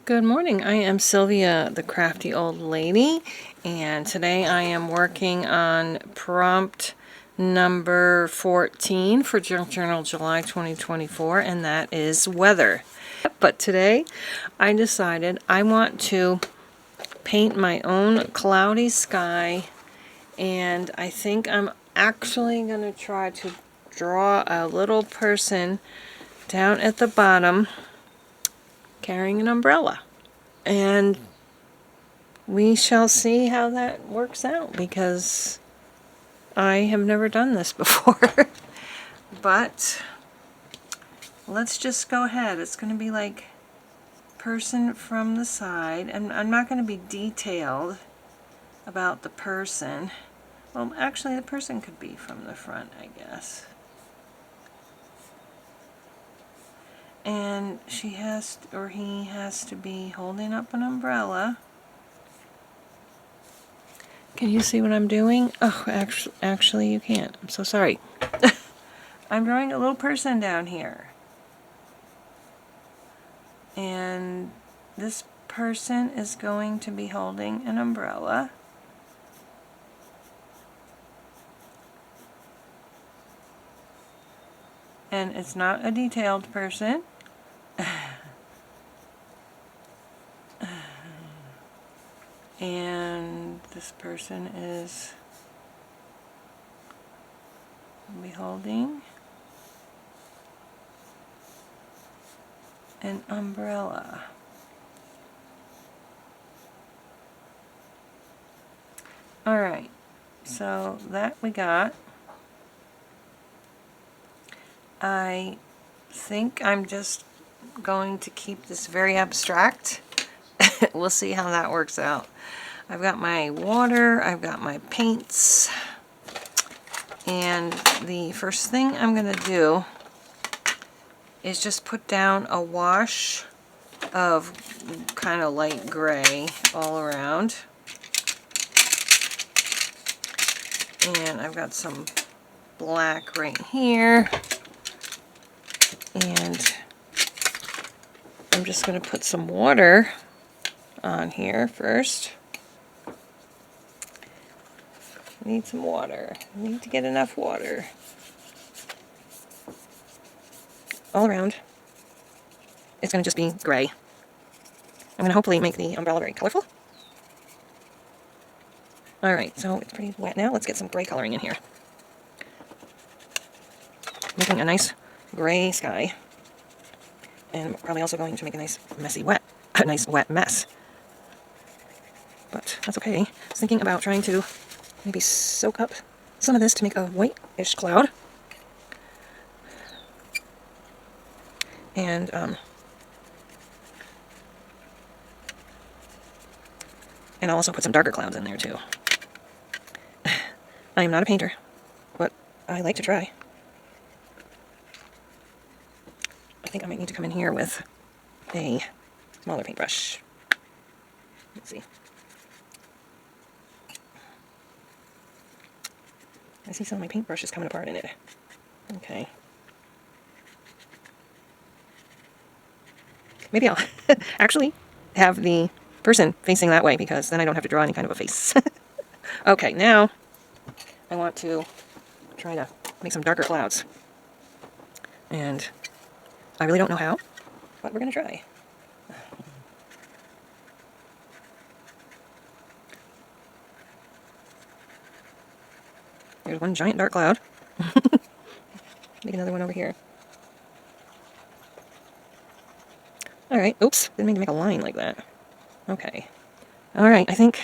Good morning. I am Sylvia, the crafty old lady, and today I am working on prompt number 14 for Junk Journal July 2024, and that is weather. But today I decided I want to paint my own cloudy sky, and I think I'm actually going to try to draw a little person down at the bottom carrying an umbrella. And we shall see how that works out, because I have never done this before. But let's just go ahead. It's going to be like person from the side, and I'm not going to be detailed about the person. Well, actually the person could be from the front, I guess. And she has to, or he has to be holding up an umbrella. Can you see what I'm doing? Oh, actually you can't. I'm so sorry. I'm drawing a little person down here. And this person is going to be holding an umbrella. And it's not a detailed person. And this person is be holding an umbrella. Alright, so that we got. I think I'm just going to keep this very abstract. We'll see how that works out. I've got my water, I've got my paints, and the first thing I'm going to do is just put down a wash of kind of light gray all around. And I've got some black right here. And I'm just going to put some water on here first. I need some water. I need to get enough water all around. It's going to just be gray. I'm going to hopefully make the umbrella very colorful. Alright, so it's pretty wet now. Let's get some gray coloring in here. Making a nice gray sky. And I'm probably also going to make a nice a nice wet mess. But that's okay. I was thinking about trying to maybe soak up some of this to make a white-ish cloud. And I'll also put some darker clouds in there too. I am not a painter, but I like to try. I think I might need to come in here with a smaller paintbrush. Let's see. I see some of my paintbrushes coming apart in it. Okay. Maybe I'll actually have the person facing that way, because then I don't have to draw any kind of a face. Okay, now I want to try to make some darker clouds. And I really don't know how, but we're going to try. There's one giant dark cloud. Make another one over here. Alright, oops, didn't mean to make a line like that. Okay. Alright, I think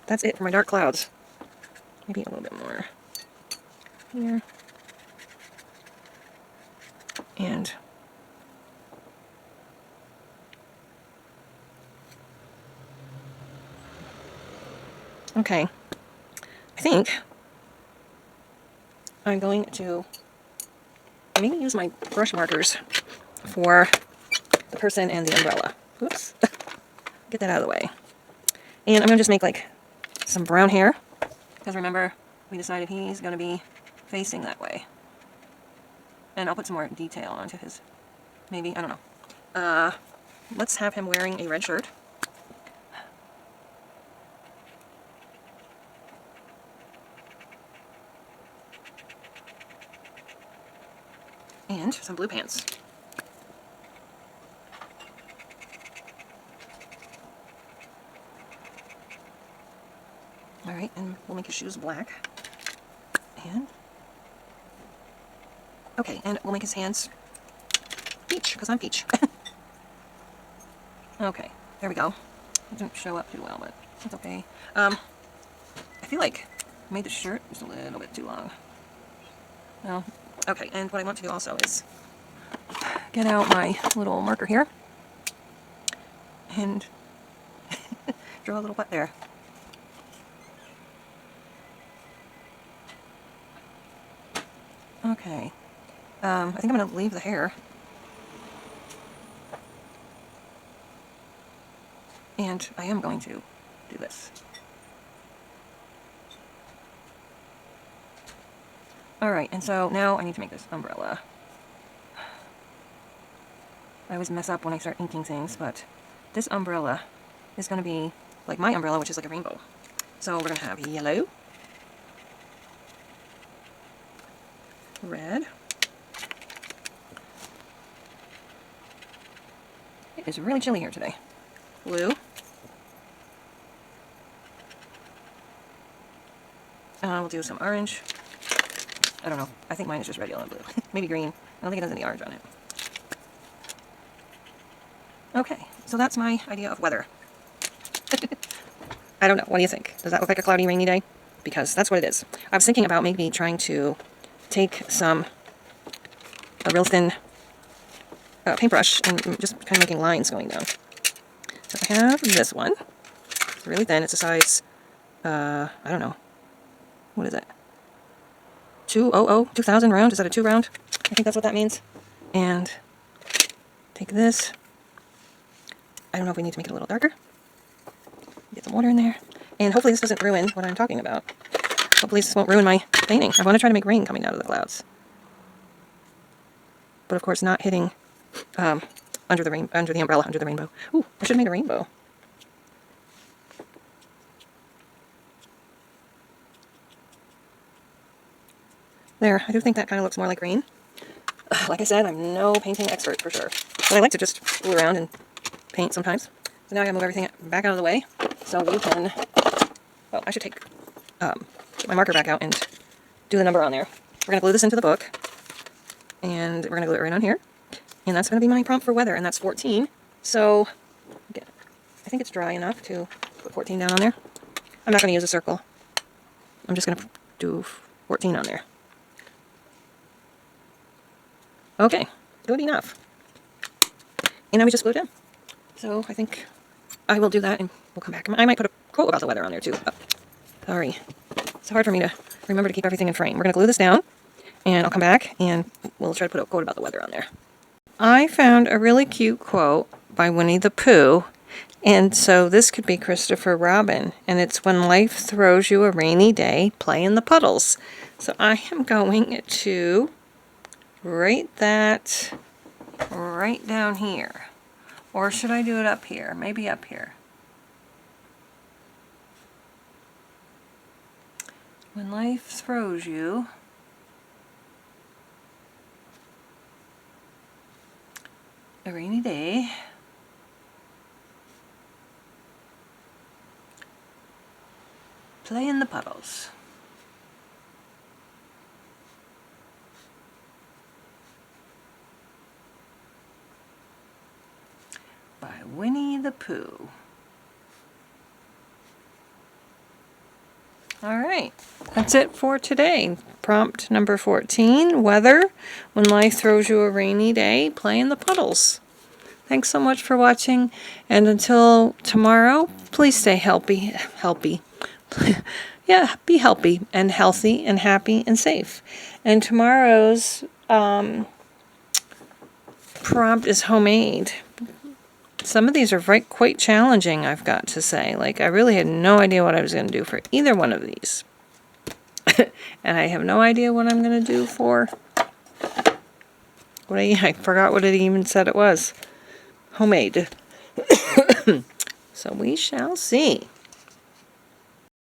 that's it for my dark clouds. Maybe a little bit more here. And okay, I think I'm going to maybe use my brush markers for the person and the umbrella. Oops. Get that out of the way. And I'm going to just make like some brown hair, because remember, we decided he's going to be facing that way. And I'll put some more detail onto his, maybe, I don't know. let's have him wearing a red shirt. And some blue pants. Alright, and we'll make his shoes black. And okay, and we'll make his hands peach, because I'm peach. Okay, there we go. It didn't show up too well, but that's okay. I feel like I made the shirt just a little bit too long. Well, okay, and what I want to do also is get out my little marker here and draw a little butt there. Okay, I think I'm going to leave the hair. And I am going to do this. Alright, and so now I need to make this umbrella. I always mess up when I start inking things, but this umbrella is going to be like my umbrella, which is like a rainbow. So we're going to have yellow, red. It is really chilly here today. Blue. We'll do some orange. I don't know. I think mine is just red, yellow, and blue. Maybe green. I don't think it has any orange on it. Okay, so that's my idea of weather. I don't know. What do you think? Does that look like a cloudy, rainy day? Because that's what it is. I was thinking about maybe trying to take a real thin paintbrush and just kind of making lines going down. So I have this one. It's really thin. It's a size, I don't know. What is it? 2000 round? Is that a 2 round? I think that's what that means. And take this. I don't know if we need to make it a little darker. Get some water in there. And hopefully this doesn't ruin what I'm talking about. Hopefully this won't ruin my painting. I want to try to make rain coming out of the clouds. But of course not hitting under the umbrella, under the rainbow. Ooh, I should have made a rainbow. There, I do think that kind of looks more like rain. Like I said, I'm no painting expert for sure. But I like to just fool around and paint sometimes. So now I gotta move everything back out of the way so we can, well, I should take my marker back out and do the number on there. We're gonna glue this into the book. And we're gonna glue it right on here. And that's gonna be my prompt for weather, and that's 14. So, again, I think it's dry enough to put 14 down on there. I'm not gonna use a circle. I'm just gonna do 14 on there. Okay, good enough. And now we just glue it in. So I think I will do that and we'll come back. I might put a quote about the weather on there too. Oh, sorry. It's hard for me to remember to keep everything in frame. We're going to glue this down and I'll come back and we'll try to put a quote about the weather on there. I found a really cute quote by Winnie the Pooh. And so this could be Christopher Robin. And it's, when life throws you a rainy day, play in the puddles. So I am going to write that right down here. Or should I do it up here? Maybe up here. When life throws you a rainy day, play in the puddles. By Winnie the Pooh. Alright, that's it for today. Prompt number 14, weather. When life throws you a rainy day, play in the puddles. Thanks so much for watching, and until tomorrow, please stay healthy. Yeah, be healthy and healthy and happy and safe. And tomorrow's prompt is homemade. Some of these are quite challenging, I've got to say. Like, I really had no idea what I was going to do for either one of these. And I have no idea what I'm going to do for... I forgot what it even said it was. Homemade. So we shall see.